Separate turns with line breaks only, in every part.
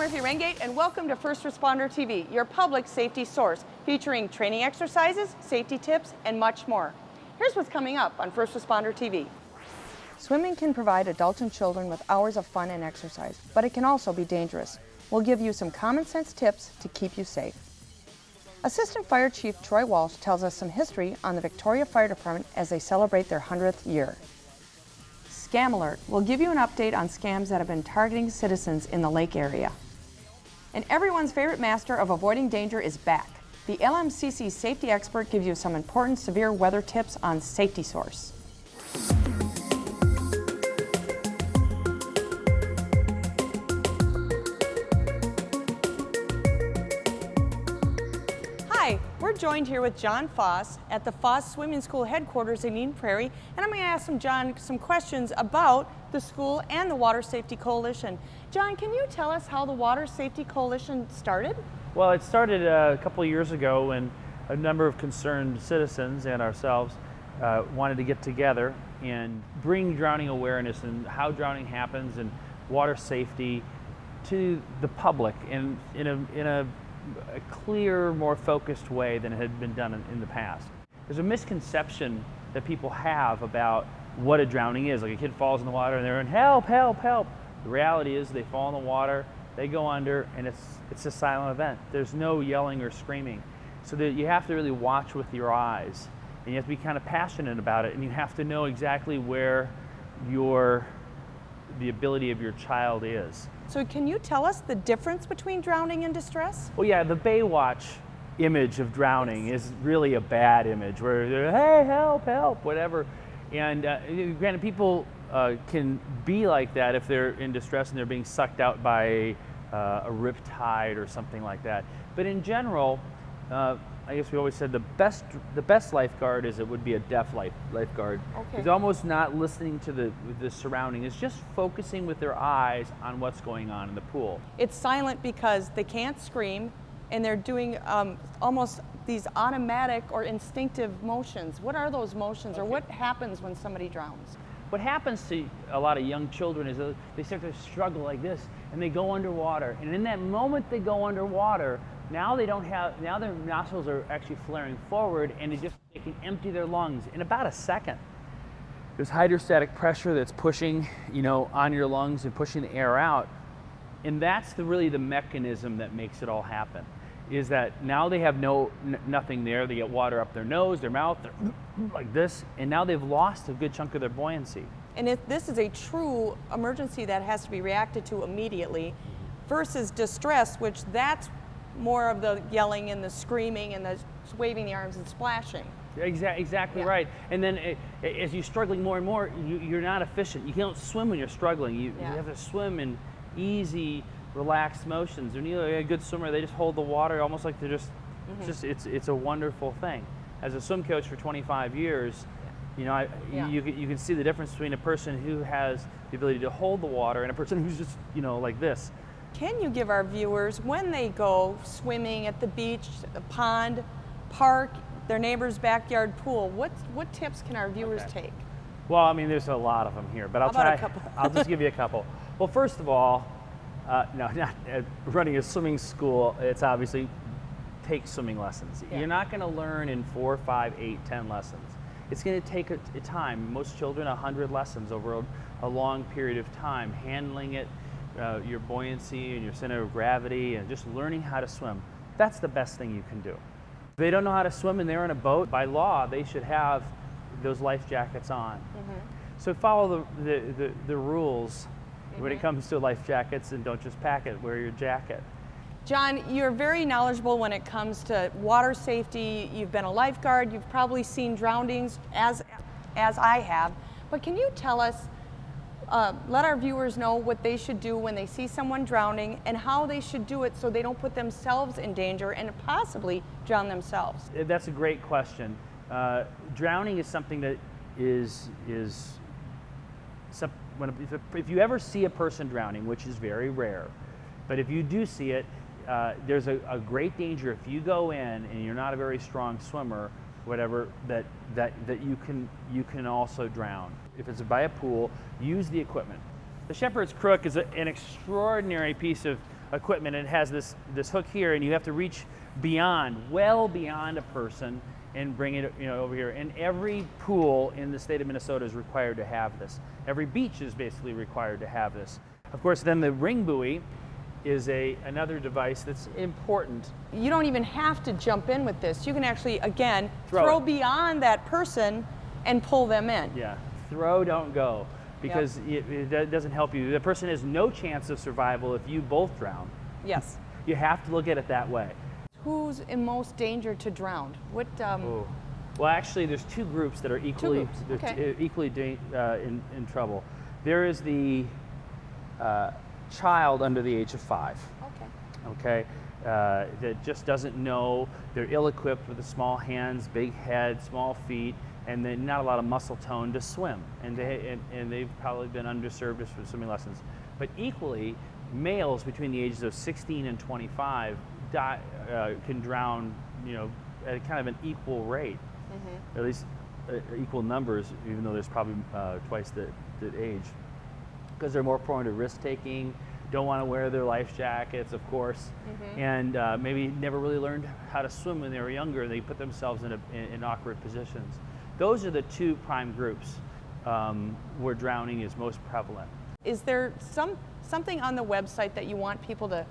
Murphy-Ringate, and welcome to First Responder TV, your public safety source, featuring training exercises, safety tips, and much more. Here's what's coming up on First Responder TV. Swimming can provide adults and children with hours of fun and exercise, but it can also be dangerous. We'll give you some common sense tips to keep you safe. Assistant Fire Chief Troy Walsh tells us some history on the Victoria Fire Department as they celebrate their 100th year. Scam Alert will give you an update on scams that have been targeting citizens in the lake area. And everyone's favorite master of avoiding danger is back. The LMCC safety expert gives you some important severe weather tips on Safety Source. Hi, we're joined here with John Foss at the Foss Swimming School headquarters in Eden Prairie, and I'm going to ask John some questions about the school and the Water Safety Coalition. John, can you tell us how the Water Safety Coalition started?
Well, it started a couple of years ago when a number of concerned citizens and ourselves wanted to get together and bring drowning awareness and how drowning happens and water safety to the public in a clear, more focused way than it had been done in the past. There's a misconception that people have about what a drowning is. Like a kid falls in the water and they're in help, help, help. The reality is they fall in the water, they go under, and it's a silent event. There's no yelling or screaming. So that you have to really watch with your eyes, and you have to be kind of passionate about it, and you have to know exactly where the ability of your child is.
So can you tell us the difference between drowning and distress?
Well, yeah, the Baywatch image of drowning is really a bad image where they're, hey, help, help, whatever. And granted, people can be like that if they're in distress and they're being sucked out by a riptide or something like that. But in general, I guess we always said the best lifeguard would be a deaf lifeguard.
Okay.
It's almost not listening to the surrounding. It's just focusing with their eyes on what's going on in the pool.
It's silent because they can't scream, and they're doing almost these automatic or instinctive motions. What are those motions, or what happens when somebody drowns?
What happens to a lot of young children is they start to struggle like this, and they go underwater. And in that moment they go underwater, now their nostrils are actually flaring forward, and they can empty their lungs in about a second. There's hydrostatic pressure that's pushing, on your lungs and pushing the air out, and that's really the mechanism that makes it all happen. Is that now they have nothing there. They get water up their nose, their mouth, like this, and now they've lost a good chunk of their buoyancy.
And if this is a true emergency that has to be reacted to immediately, versus distress, which that's more of the yelling and the screaming and the waving the arms and splashing.
Exactly, yeah. Right. And then as you're struggling more and more, you're not efficient. You can't swim when you're struggling. You have to swim in easy, relaxed motions. When you're a good swimmer, they just hold the water almost like they're just, it's a wonderful thing. As a swim coach for 25 years, you can see the difference between a person who has the ability to hold the water and a person who's just, like this.
Can you give our viewers, when they go swimming at the beach, the pond, park, their neighbor's backyard pool, what tips can our viewers take?
Well, I mean, there's a lot of them here, but I'll just give you a couple. Well, first of all, running a swimming school, it's obviously take swimming lessons. Yeah. You're not going to learn in 4, 5, 8, 10 lessons. It's going to take a time. Most children, 100 lessons over a long period of time, handling it, your buoyancy and your center of gravity, and just learning how to swim. That's the best thing you can do. If they don't know how to swim and they're in a boat, by law, they should have those life jackets on. So follow the rules when it comes to life jackets, and don't just pack it, wear your jacket.
John, you're very knowledgeable when it comes to water safety. You've been a lifeguard. You've probably seen drownings as I have. But can you tell us, let our viewers know what they should do when they see someone drowning and how they should do it so they don't put themselves in danger and possibly drown themselves?
That's a great question. Drowning is something that if you ever see a person drowning, which is very rare, but if you do see it, there's a great danger if you go in and you're not a very strong swimmer, whatever, that you can also drown. If it's by a pool, use the equipment. The shepherd's crook is an extraordinary piece of equipment, and it has this hook here, and you have to reach beyond, well beyond a person, and bring it, over here. And every pool in the state of Minnesota is required to have this. Every beach is basically required to have this. Of course, then the ring buoy is another device that's important.
You don't even have to jump in with this. You can actually, again,
Throw
throw
it.
beyond that person and pull them in.
Yeah, throw, don't go, because it doesn't help you. The person has no chance of survival if you both drown.
Yes.
You have to look at it that way.
Who's in most danger to drown? What?
Well, actually, there's two groups that are equally in trouble. There is the child under the age of 5. Okay. That just doesn't know. They're ill-equipped with the small hands, big head, small feet, and then not a lot of muscle tone to swim. And they've probably been underserved for swimming lessons. But equally, males between the ages of 16 and 25 can drown, at kind of an equal rate, at least equal numbers, even though there's probably twice the age, because they're more prone to risk-taking, don't want to wear their life jackets, of course, and maybe never really learned how to swim when they were younger. They put themselves in awkward positions. Those are the two prime groups where drowning is most prevalent. Is
there something on the website that you want people to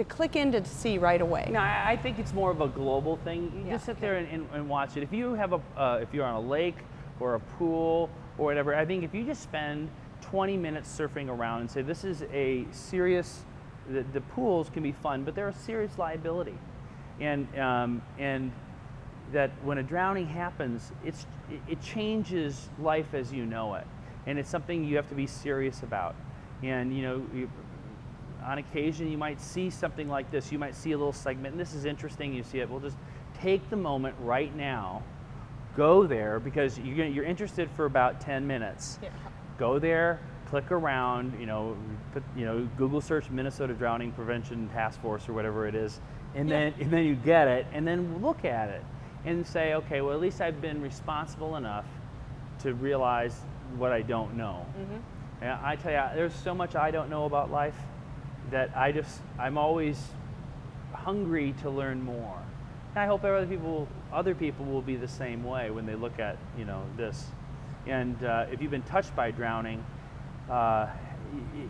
click in to see right away?
No, I think it's more of a global thing. You just sit there and watch it. If you have if you're on a lake or a pool or whatever, I think if you just spend 20 minutes surfing around and say, this is a serious, the pools can be fun, but they're a serious liability. And that when a drowning happens, it changes life as you know it. And it's something you have to be serious about. And on occasion, you might see something like this. You might see a little segment, and this is interesting. You see it. Well, just take the moment right now. Go there, because you're interested for about 10 minutes. Yeah. Go there, click around. Google search Minnesota Drowning Prevention Task Force or whatever it is, and then you get it, and then look at it and say, okay, well, at least I've been responsible enough to realize what I don't know. And I tell you, there's so much I don't know about life that I'm always hungry to learn more. And I hope other people will be the same way when they look at this. And if you've been touched by drowning,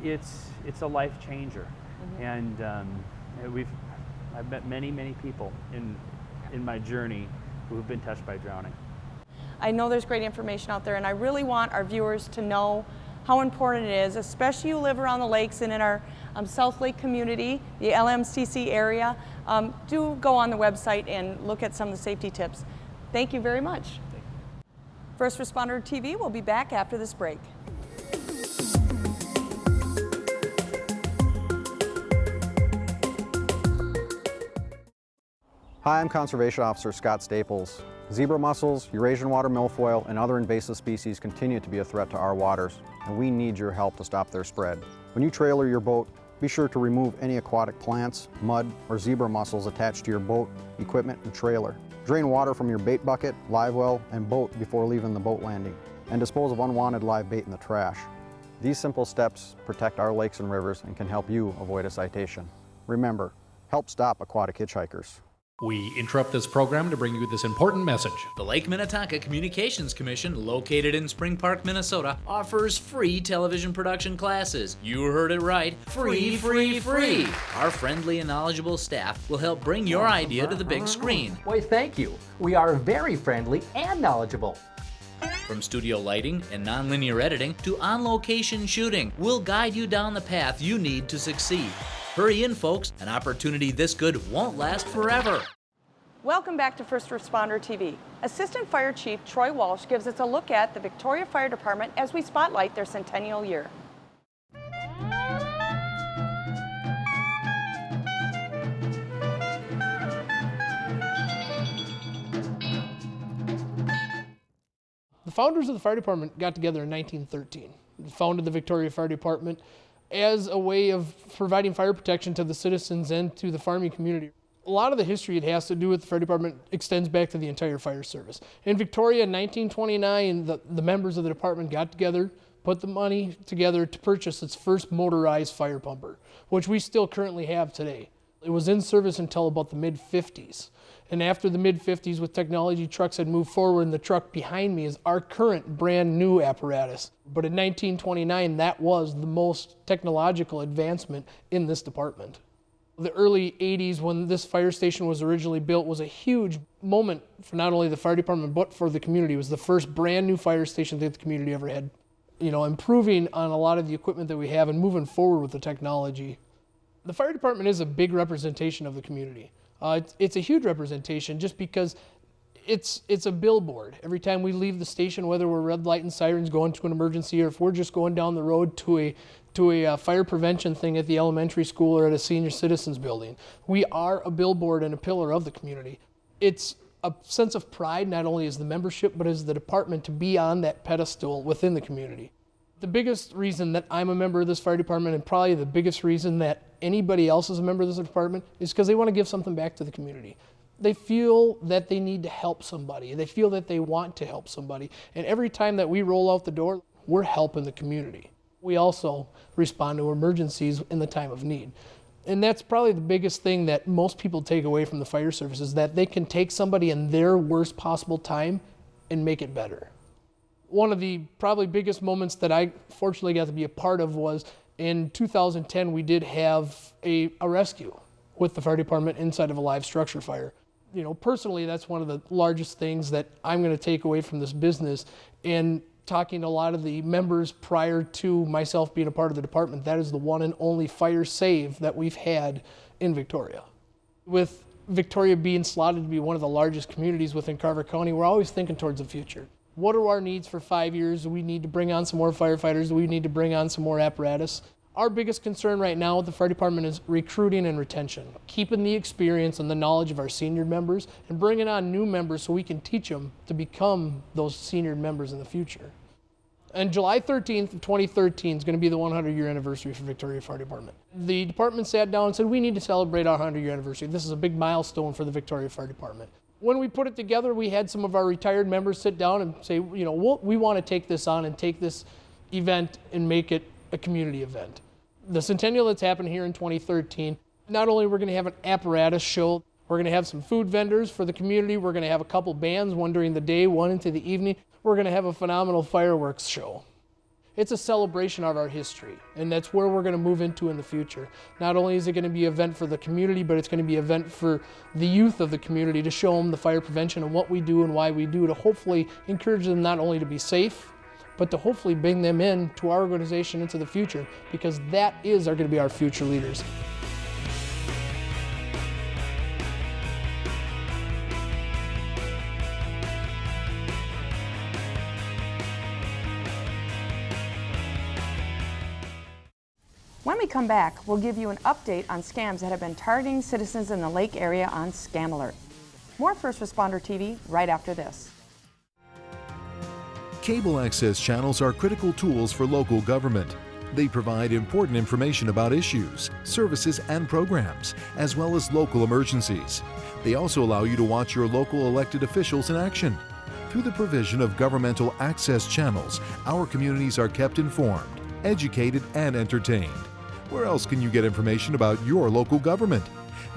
it's a life changer. And I've met many people in my journey who have been touched by drowning.
I know there's great information out there, and I really want our viewers to know how important it is, especially you live around the lakes and in our South Lake community, the LMCC area. Do go on the website and look at some of the safety tips. Thank you very much. First Responder TV will be back after this break.
Hi, I'm Conservation Officer Scott Staples. Zebra mussels, Eurasian water milfoil, and other invasive species continue to be a threat to our waters, and we need your help to stop their spread. When you trailer your boat, be sure to remove any aquatic plants, mud, or zebra mussels attached to your boat, equipment, and trailer. Drain water from your bait bucket, live well, and boat before leaving the boat landing, and dispose of unwanted live bait in the trash. These simple steps protect our lakes and rivers and can help you avoid a citation. Remember, help stop aquatic hitchhikers.
We interrupt this program to bring you this important message.
The Lake Minnetonka Communications Commission, located in Spring Park, Minnesota, offers free television production classes. You heard it right. Free. Our friendly and knowledgeable staff will help bring your idea to the big screen.
Why, thank you. We are very friendly and knowledgeable.
From studio lighting and nonlinear editing to on-location shooting, we'll guide you down the path you need to succeed. Hurry in, folks. An opportunity this good won't last forever.
Welcome back to First Responder TV. Assistant Fire Chief Troy Walsh gives us a look at the Victoria Fire Department as we spotlight their centennial year.
The founders of the fire department got together in 1913. They founded the Victoria Fire Department as a way of providing fire protection to the citizens and to the farming community. A lot of the history it has to do with the fire department extends back to the entire fire service. In Victoria in 1929, the members of the department got together, put the money together to purchase its first motorized fire pumper, which we still currently have today. It was in service until about the mid-50s. And after the mid-50s, with technology, trucks had moved forward, and the truck behind me is our current brand new apparatus. But in 1929, that was the most technological advancement in this department. The early 80s, when this fire station was originally built, was a huge moment for not only the fire department, but for the community. It was the first brand new fire station that the community ever had. You know, improving on a lot of the equipment that we have and moving forward with the technology. The fire department is a big representation of the community. It's a huge representation just because it's a billboard. Every time we leave the station, whether we're red light and sirens going to an emergency, or if we're just going down the road to a fire prevention thing at the elementary school or at a senior citizens building, we are a billboard and a pillar of the community. It's a sense of pride, not only as the membership, but as the department, to be on that pedestal within the community. The biggest reason that I'm a member of this fire department, and probably the biggest reason that anybody else is a member of this department, is because they want to give something back to the community. They feel that they need to help somebody. They feel that they want to help somebody. And every time that we roll out the door, we're helping the community. We also respond to emergencies in the time of need. And that's probably the biggest thing that most people take away from the fire service, is that they can take somebody in their worst possible time and make it better. One of the probably biggest moments that I fortunately got to be a part of was in 2010, we did have a rescue with the fire department inside of a live structure fire. You know, personally, that's one of the largest things that I'm going to take away from this business. And talking to a lot of the members prior to myself being a part of the department, that is the one and only fire save that we've had in Victoria. With Victoria being slotted to be one of the largest communities within Carver County, we're always thinking towards the future. What are our needs for 5 years? Do we need to bring on some more firefighters? Do we need to bring on some more apparatus? Our biggest concern right now with the fire department is recruiting and retention, keeping the experience and the knowledge of our senior members and bringing on new members so we can teach them to become those senior members in the future. And July 13th of 2013 is going to be the 100-year anniversary for Victoria Fire Department. The department sat down and said, we need to celebrate our 100-year anniversary. This is a big milestone for the Victoria Fire Department. When we put it together, we had some of our retired members sit down and say, you know, we want to take this on and take this event and make it a community event. The Centennial that's happened here in 2013, not only we're going to have an apparatus show, we're going to have some food vendors for the community, we're going to have a couple bands, one during the day, one into the evening, we're going to have a phenomenal fireworks show. It's a celebration of our history, and that's where we're going to move into in the future. Not only is it going to be an event for the community, but it's going to be an event for the youth of the community to show them the fire prevention and what we do and why we do, to hopefully encourage them not only to be safe, but to hopefully bring them in to our organization into the future, because that are going to be our future leaders.
When we come back, we'll give you an update on scams that have been targeting citizens in the lake area on Scam Alert. More First Responder TV right after this.
Cable access channels are critical tools for local government. They provide important information about issues, services, and programs, as well as local emergencies. They also allow you to watch your local elected officials in action. Through the provision of governmental access channels, our communities are kept informed, educated, and entertained. Where else can you get information about your local government?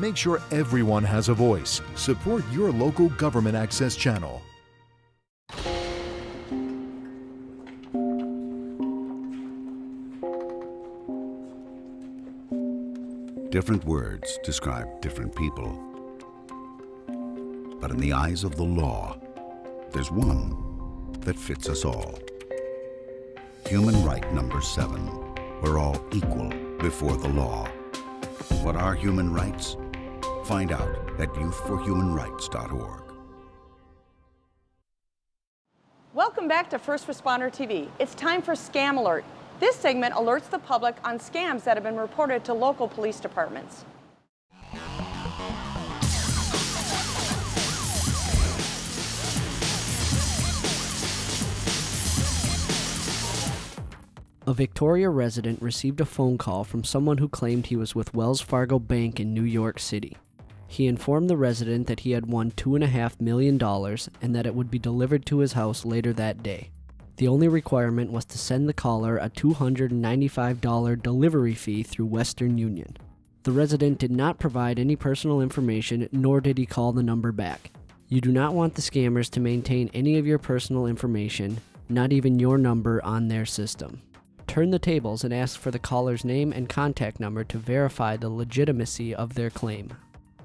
Make sure everyone has a voice. Support your local government access channel.
Different words describe different people. But in the eyes of the law, there's one that fits us all. Human right number 7. We're all equal before the law. What are human rights? Find out at youthforhumanrights.org.
Welcome back to First Responder TV. It's time for Scam Alert. This segment alerts the public on scams that have been reported to local police departments.
A Victoria resident received a phone call from someone who claimed he was with Wells Fargo Bank in New York City. He informed the resident that he had won $2.5 million and that it would be delivered to his house later that day. The only requirement was to send the caller a $295 delivery fee through Western Union. The resident did not provide any personal information, nor did he call the number back. You do not want the scammers to maintain any of your personal information, not even your number, on their system. Turn the tables and ask for the caller's name and contact number to verify the legitimacy of their claim.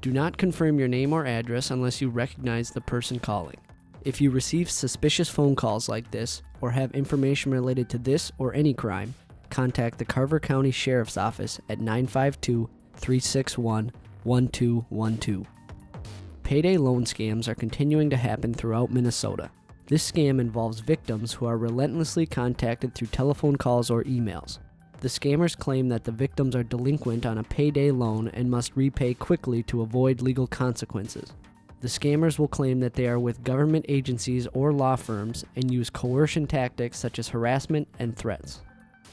Do not confirm your name or address unless you recognize the person calling. If you receive suspicious phone calls like this, or have information related to this or any crime, contact the Carver County Sheriff's Office at 952-361-1212. Payday loan scams are continuing to happen throughout Minnesota. This scam involves victims who are relentlessly contacted through telephone calls or emails. The scammers claim that the victims are delinquent on a payday loan and must repay quickly to avoid legal consequences. The scammers will claim that they are with government agencies or law firms and use coercion tactics such as harassment and threats.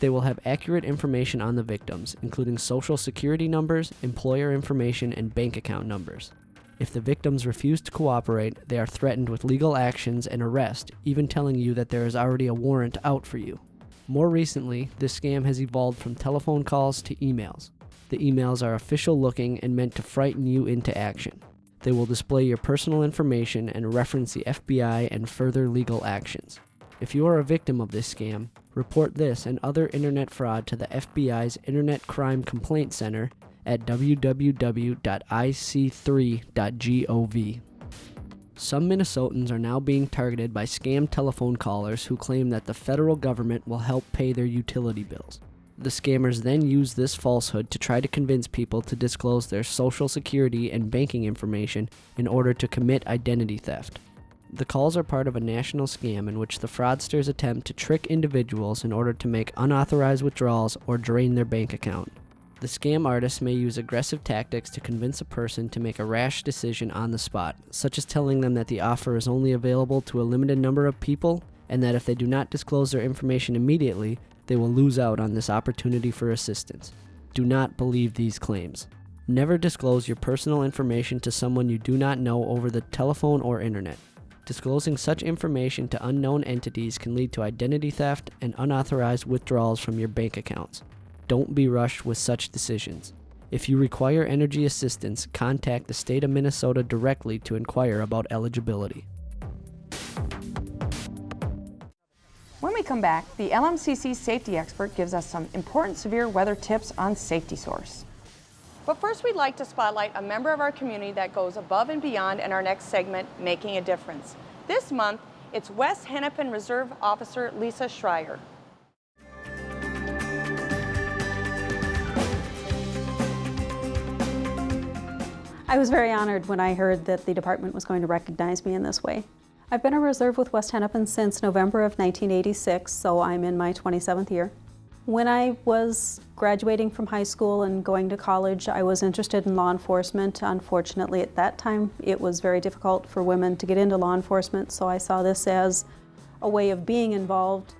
They will have accurate information on the victims, including social security numbers, employer information, and bank account numbers. If the victims refuse to cooperate, they are threatened with legal actions and arrest, even telling you that there is already a warrant out for you. More recently, this scam has evolved from telephone calls to emails. The emails are official looking and meant to frighten you into action. They will display your personal information and reference the FBI and further legal actions. If you are a victim of this scam, report this and other internet fraud to the FBI's Internet Crime Complaint Center at www.ic3.gov. Some Minnesotans are now being targeted by scam telephone callers who claim that the federal government will help pay their utility bills. The scammers then use this falsehood to try to convince people to disclose their social security and banking information in order to commit identity theft. The calls are part of a national scam in which the fraudsters attempt to trick individuals in order to make unauthorized withdrawals or drain their bank account. The scam artists may use aggressive tactics to convince a person to make a rash decision on the spot, such as telling them that the offer is only available to a limited number of people and that if they do not disclose their information immediately, they will lose out on this opportunity for assistance. Do not believe these claims. Never disclose your personal information to someone you do not know over the telephone or internet. Disclosing such information to unknown entities can lead to identity theft and unauthorized withdrawals from your bank accounts. Don't be rushed with such decisions. If you require energy assistance, contact the state of Minnesota directly to inquire about eligibility.
When we come back, the LMCC safety expert gives us some important severe weather tips on Safety Source. But first, we'd like to spotlight a member of our community that goes above and beyond in our next segment, Making a Difference. This month, it's West Hennepin Reserve Officer Lisa Schreier.
I was very honored when I heard that the department was going to recognize me in this way. I've been a reserve with West Hennepin since November of 1986, so I'm in my 27th year. When I was graduating from high school and going to college, I was interested in law enforcement. Unfortunately, at that time, it was very difficult for women to get into law enforcement, so I saw this as a way of being involved.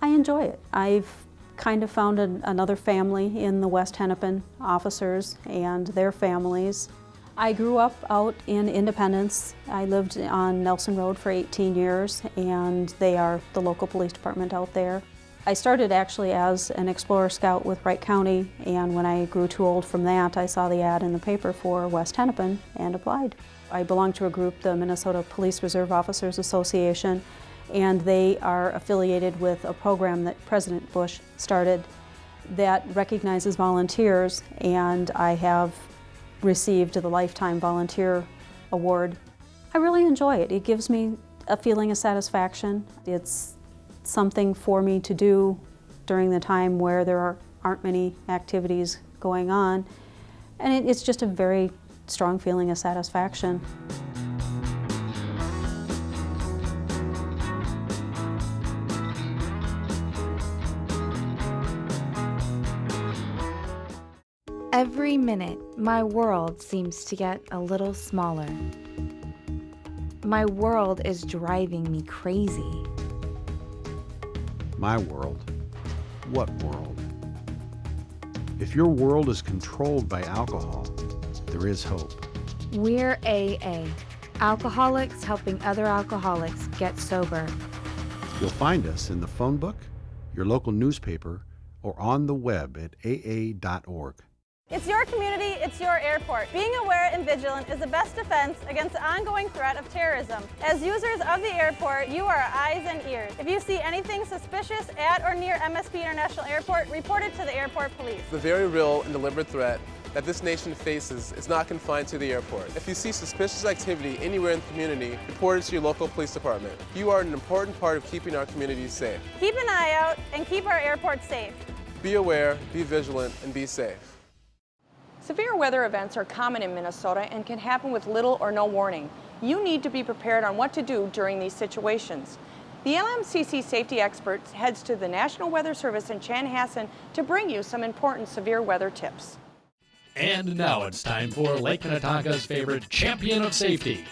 I enjoy it. I've kind of found another family in the West Hennepin officers and their families. I grew up out in Independence. I lived on Nelson Road for 18 years, and they are the local police department out there. I started actually as an Explorer Scout with Wright County, and when I grew too old from that, I saw the ad in the paper for West Hennepin and applied. I belong to a group, the Minnesota Police Reserve Officers Association, and they are affiliated with a program that President Bush started that recognizes volunteers, and I have received the Lifetime Volunteer Award. I really enjoy it. It gives me a feeling of satisfaction. It's something for me to do during the time where there aren't many activities going on, and it's just a very strong feeling of satisfaction.
Every minute, my world seems to get a little smaller. My world is driving me crazy.
My world? What world? If your world is controlled by alcohol, there is hope.
We're AA, alcoholics helping other alcoholics get sober.
You'll find us in the phone book, your local newspaper, or on the web at aa.org.
It's your community, it's your airport. Being aware and vigilant is the best defense against the ongoing threat of terrorism. As users of the airport, you are our eyes and ears. If you see anything suspicious at or near MSP International Airport, report it to the airport police.
The very real and deliberate threat that this nation faces is not confined to the airport. If you see suspicious activity anywhere in the community, report it to your local police department. You are an important part of keeping our communities safe.
Keep an eye out and keep our airport safe.
Be aware, be vigilant, and be safe.
Severe weather events are common in Minnesota and can happen with little or no warning. You need to be prepared on what to do during these situations. The LMCC safety expert heads to the National Weather Service in Chanhassen to bring you some important severe weather tips.
And now it's time for Lake Minnetonka's favorite champion of safety,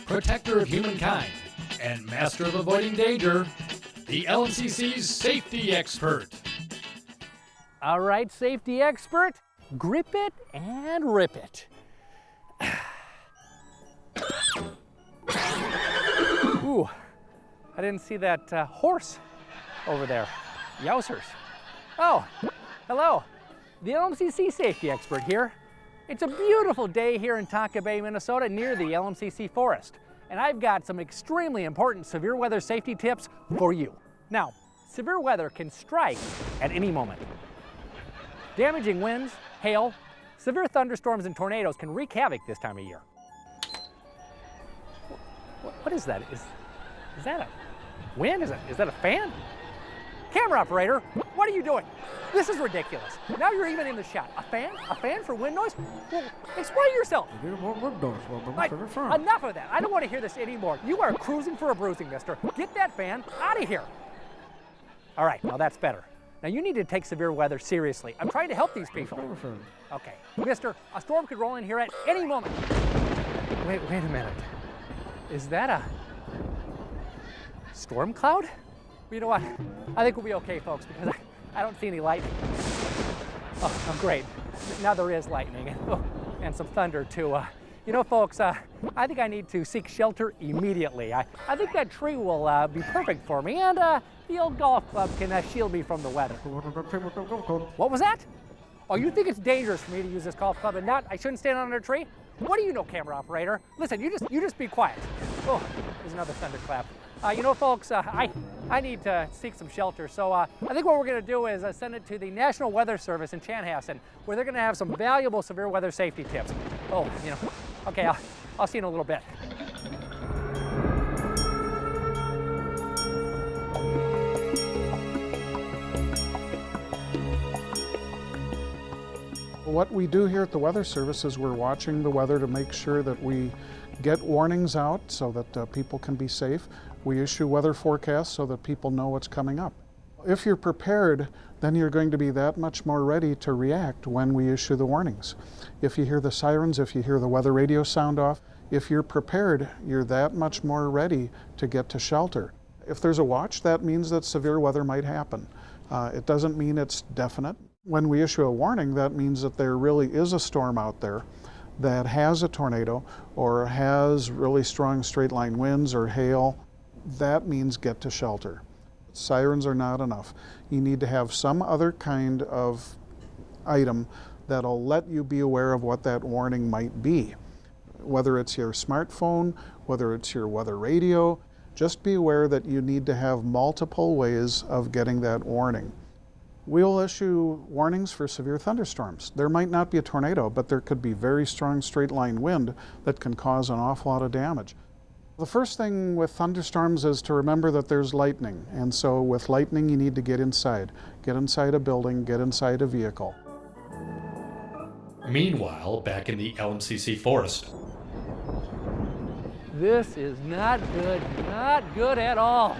protector of humankind, and master of avoiding danger, the LMCC's safety expert.
All right, safety expert, grip it and rip it. Ooh, I didn't see that horse over there. Yowzers. Oh, hello. The LMCC safety expert here. It's a beautiful day here in Tonka Bay, Minnesota, near the LMCC forest. And I've got some extremely important severe weather safety tips for you. Now, severe weather can strike at any moment. Damaging winds, hail, severe thunderstorms and tornadoes can wreak havoc this time of year. What is that? Is that a wind? Is that a fan? Camera operator, what are you doing? This is ridiculous. Now you're even in the shot. A fan? A fan for wind noise? Well, explain yourself. Enough of that. I don't want to hear this anymore. You are cruising for a bruising, mister. Get that fan out of here. All right, now that's better. Now you need to take severe weather seriously. I'm trying to help these people. Okay, mister, a storm could roll in here at any moment. Wait a minute. Is that a storm cloud? You know what? I think we'll be okay, folks, because I don't see any lightning. Oh, great. Now there is lightning and some thunder, too. You know, folks, I think I need to seek shelter immediately. I think that tree will be perfect for me, and the old golf club can shield me from the weather. What was that? Oh, you think it's dangerous for me to use this golf club and I shouldn't stand under a tree? What do you know, camera operator? Listen, you just be quiet. Oh, there's another thunderclap. You know, folks, I need to seek some shelter, so I think what we're going to do is send it to the National Weather Service in Chanhassen, where they're going to have some valuable severe weather safety tips. Oh, you know, okay, I'll see you in a little bit.
What we do here at the Weather Service is we're watching the weather to make sure that we get warnings out so that people can be safe. We issue weather forecasts so that people know what's coming up. If you're prepared, then you're going to be that much more ready to react when we issue the warnings. If you hear the sirens, if you hear the weather radio sound off, if you're prepared, you're that much more ready to get to shelter. If there's a watch, that means that severe weather might happen. It doesn't mean it's definite. When we issue a warning, that means that there really is a storm out there that has a tornado or has really strong straight line winds or hail. That means get to shelter. Sirens are not enough. You need to have some other kind of item that'll let you be aware of what that warning might be. Whether it's your smartphone, whether it's your weather radio, just be aware that you need to have multiple ways of getting that warning. We'll issue warnings for severe thunderstorms. There might not be a tornado, but there could be very strong straight line wind that can cause an awful lot of damage. The first thing with thunderstorms is to remember that there's lightning, and so with lightning you need to get inside. Get inside a building, get inside a vehicle.
Meanwhile, back in the LMCC forest.
This is not good at all.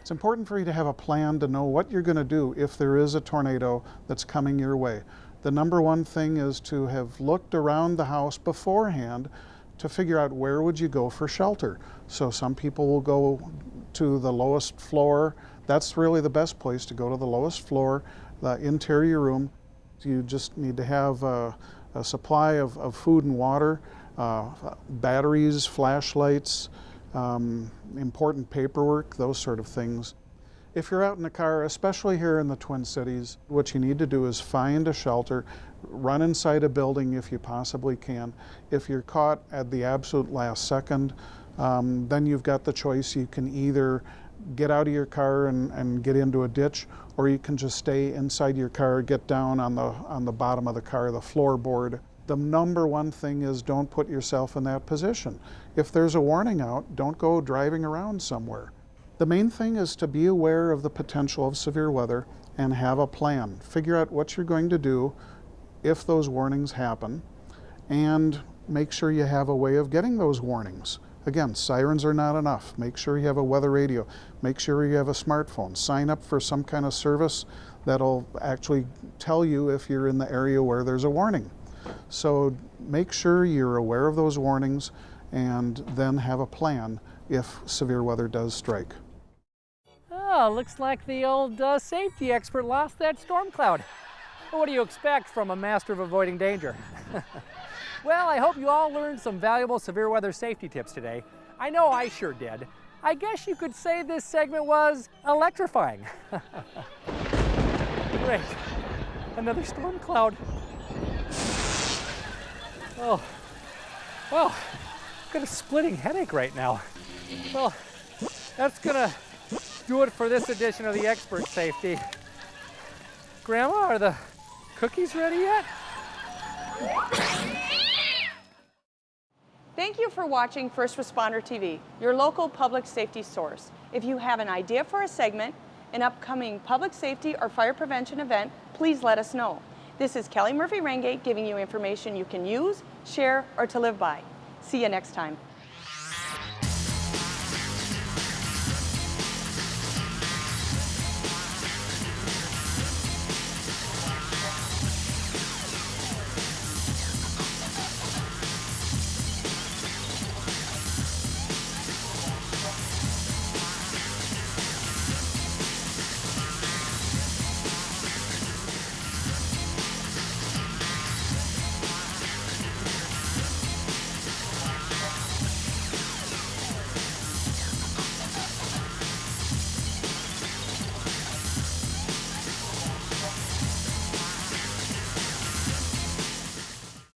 It's important for you to have a plan to know what you're going to do if there is a tornado that's coming your way. The number one thing is to have looked around the house beforehand to figure out where would you go for shelter. So some people will go to the lowest floor. That's really the best place, to go to the lowest floor, the interior room. You just need to have a supply of food and water, batteries, flashlights, important paperwork, those sort of things. If you're out in the car, especially here in the Twin Cities, what you need to do is find a shelter, run inside a building if you possibly can. If you're caught at the absolute last second, then you've got the choice. You can either get out of your car and get into a ditch, or you can just stay inside your car, get down on the bottom of the car, the floorboard. The number one thing is don't put yourself in that position. If there's a warning out, don't go driving around somewhere. The main thing is to be aware of the potential of severe weather and have a plan. Figure out what you're going to do if those warnings happen, and make sure you have a way of getting those warnings. Again, sirens are not enough. Make sure you have a weather radio. Make sure you have a smartphone. Sign up for some kind of service that'll actually tell you if you're in the area where there's a warning. So make sure you're aware of those warnings and then have a plan if severe weather does strike.
Oh, looks like the old safety expert lost that storm cloud. What do you expect from a master of avoiding danger? Well, I hope you all learned some valuable severe weather safety tips today. I know I sure did. I guess you could say this segment was electrifying. Great, another storm cloud. Oh, well, I've got a splitting headache right now. Well, that's gonna do it for this edition of the Expert Safety. Grandma, are the cookies ready yet?
Thank you for watching First Responder TV, your local public safety source. If you have an idea for a segment, an upcoming public safety or fire prevention event, please let us know. This is Kellie Murphy-Ringate giving you information you can use, share, or to live by. See you next time.